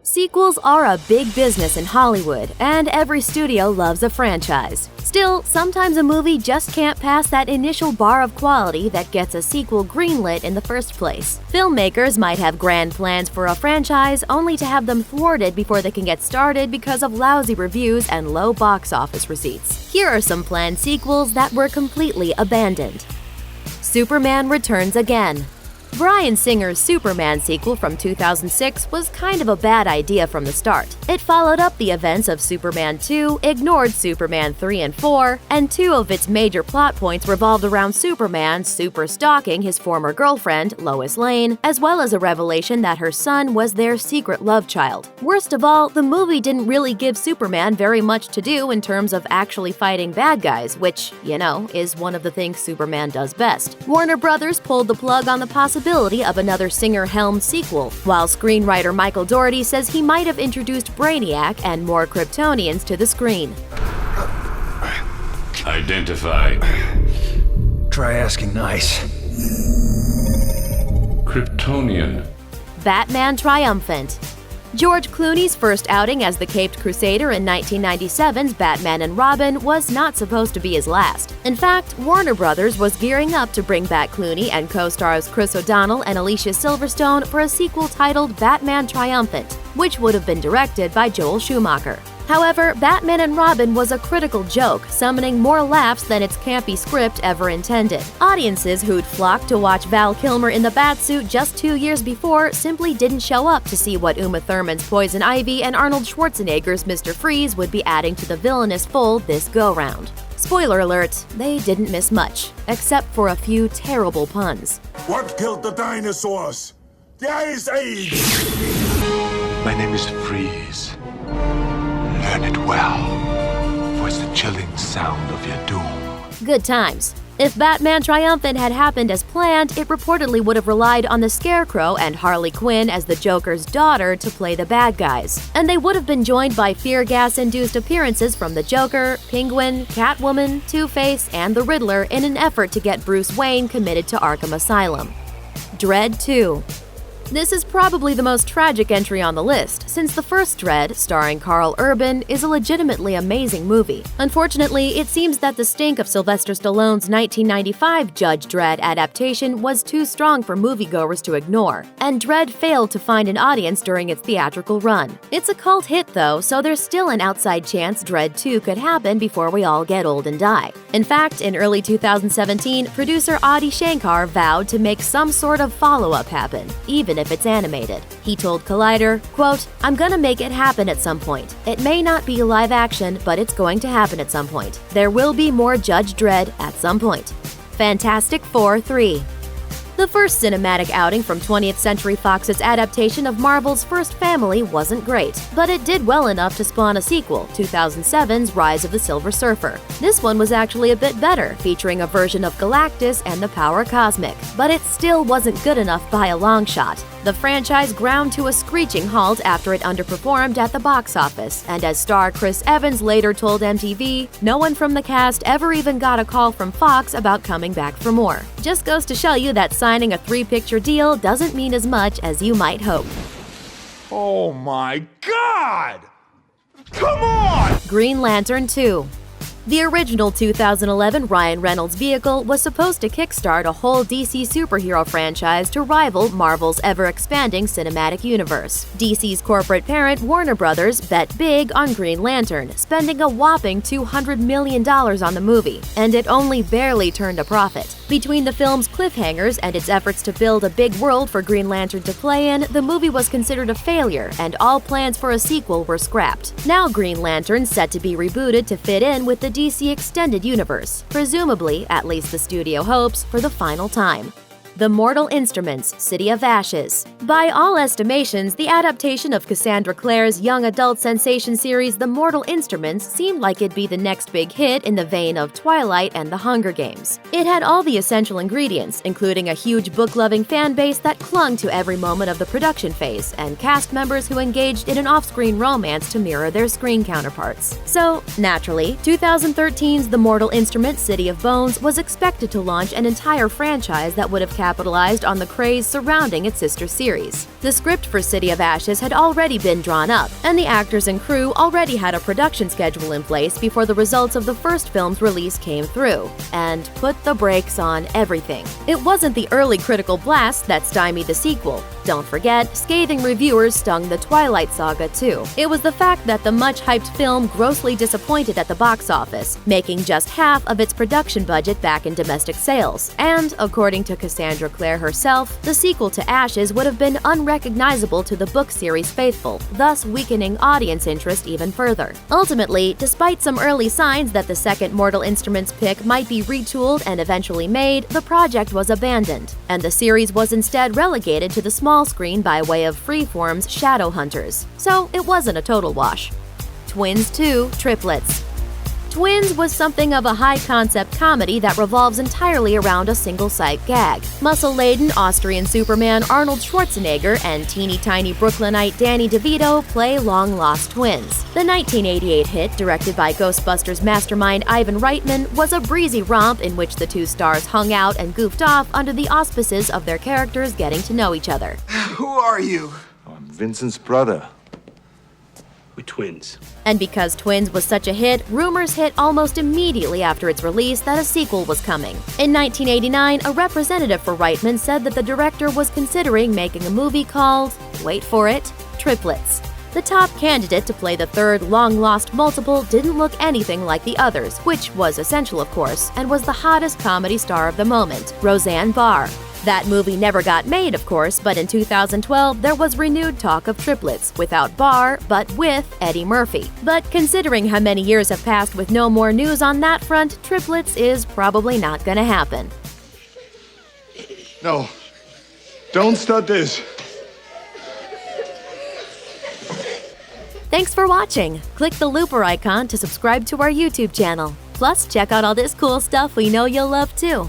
Sequels are a big business in Hollywood, and every studio loves a franchise. Still, sometimes a movie just can't pass that initial bar of quality that gets a sequel greenlit in the first place. Filmmakers might have grand plans for a franchise only to have them thwarted before they can get started because of lousy reviews and low box office receipts. Here are some planned sequels that were completely abandoned. Superman Returns Again. Bryan Singer's Superman sequel from 2006 was kind of a bad idea from the start. It followed up the events of Superman 2, ignored Superman 3 and 4, and two of its major plot points revolved around Superman super-stalking his former girlfriend, Lois Lane, as well as a revelation that her son was their secret love child. Worst of all, the movie didn't really give Superman very much to do in terms of actually fighting bad guys, which, is one of the things Superman does best. Warner Brothers pulled the plug on the possibility of another Singer-helmed sequel, while screenwriter Michael Dougherty says he might have introduced Brainiac and more Kryptonians to the screen. Identify. Try asking nice. Kryptonian. Batman Triumphant. George Clooney's first outing as the Caped Crusader in 1997's Batman and Robin was not supposed to be his last. In fact, Warner Brothers was gearing up to bring back Clooney and co-stars Chris O'Donnell and Alicia Silverstone for a sequel titled Batman Triumphant, which would have been directed by Joel Schumacher. However, Batman and Robin was a critical joke, summoning more laughs than its campy script ever intended. Audiences who'd flocked to watch Val Kilmer in the Batsuit just 2 years before simply didn't show up to see what Uma Thurman's Poison Ivy and Arnold Schwarzenegger's Mr. Freeze would be adding to the villainous fold this go-round. Spoiler alert, they didn't miss much, except for a few terrible puns. What killed the dinosaurs? The Ice Age! My name is Freeze. Learn it well, for it's the chilling sound of your doom. Good times. If Batman Triumphant had happened as planned, it reportedly would have relied on the Scarecrow and Harley Quinn as the Joker's daughter to play the bad guys. And they would have been joined by fear gas-induced appearances from the Joker, Penguin, Catwoman, Two-Face, and the Riddler in an effort to get Bruce Wayne committed to Arkham Asylum. Dredd 2. This is probably the most tragic entry on the list, since the first Dredd, starring Karl Urban, is a legitimately amazing movie. Unfortunately, it seems that the stink of Sylvester Stallone's 1995 Judge Dredd adaptation was too strong for moviegoers to ignore, and Dredd failed to find an audience during its theatrical run. It's a cult hit though, so there's still an outside chance Dredd 2 could happen before we all get old and die. In fact, in early 2017, producer Adi Shankar vowed to make some sort of follow-up happen, even if it's animated. He told Collider, quote, "I'm gonna make it happen at some point. It may not be live action, but it's going to happen at some point. There will be more Judge Dredd at some point." Fantastic Four 3. The first cinematic outing from 20th Century Fox's adaptation of Marvel's First Family wasn't great, but it did well enough to spawn a sequel, 2007's Rise of the Silver Surfer. This one was actually a bit better, featuring a version of Galactus and the Power Cosmic, but it still wasn't good enough by a long shot. The franchise ground to a screeching halt after it underperformed at the box office, and as star Chris Evans later told MTV, no one from the cast ever even got a call from Fox about coming back for more. Just goes to show you that signing a 3-picture deal doesn't mean as much as you might hope. Oh my God! Come on! Green Lantern 2. The original 2011 Ryan Reynolds vehicle was supposed to kickstart a whole DC superhero franchise to rival Marvel's ever-expanding cinematic universe. DC's corporate parent, Warner Brothers, bet big on Green Lantern, spending a whopping $200 million on the movie, and it only barely turned a profit. Between the film's cliffhangers and its efforts to build a big world for Green Lantern to play in, the movie was considered a failure, and all plans for a sequel were scrapped. Now Green Lantern's set to be rebooted to fit in with the DC Extended Universe, presumably, at least the studio hopes, for the final time. The Mortal Instruments, City of Ashes. By all estimations, the adaptation of Cassandra Clare's young adult sensation series The Mortal Instruments seemed like it'd be the next big hit in the vein of Twilight and The Hunger Games. It had all the essential ingredients, including a huge book-loving fan base that clung to every moment of the production phase, and cast members who engaged in an off-screen romance to mirror their screen counterparts. So, naturally, 2013's The Mortal Instruments, City of Bones was expected to launch an entire franchise that would have capitalized on the craze surrounding its sister series. The script for City of Ashes had already been drawn up, and the actors and crew already had a production schedule in place before the results of the first film's release came through, and put the brakes on everything. It wasn't the early critical blast that stymied the sequel. Don't forget, scathing reviewers stung the Twilight Saga too. It was the fact that the much-hyped film grossly disappointed at the box office, making just half of its production budget back in domestic sales. And, according to Cassandra Clare herself, the sequel to Ashes would have been unrecognizable to the book series faithful, thus weakening audience interest even further. Ultimately, despite some early signs that the second Mortal Instruments pick might be retooled and eventually made, the project was abandoned, and the series was instead relegated to the small screen by way of Freeform's Shadowhunters. So it wasn't a total wash. Twins 2: Triplets. Twins was something of a high-concept comedy that revolves entirely around a single-sight gag. Muscle-laden Austrian Superman Arnold Schwarzenegger and teeny-tiny Brooklynite Danny DeVito play long-lost twins. The 1988 hit, directed by Ghostbusters mastermind Ivan Reitman, was a breezy romp in which the two stars hung out and goofed off under the auspices of their characters getting to know each other. Who are you? I'm Vincent's brother. We're twins. And because Twins was such a hit, rumors hit almost immediately after its release that a sequel was coming. In 1989, a representative for Reitman said that the director was considering making a movie called, wait for it, Triplets. The top candidate to play the third long-lost multiple didn't look anything like the others, which was essential of course, and was the hottest comedy star of the moment, Roseanne Barr. That movie never got made, of course, but in 2012 there was renewed talk of Triplets, without Barr, but with Eddie Murphy. But considering how many years have passed with no more news on that front, Triplets is probably not gonna happen. No. Don't start this. Thanks for watching! Click the looper icon to subscribe to our YouTube channel. Plus, check out all this cool stuff we know you'll love too.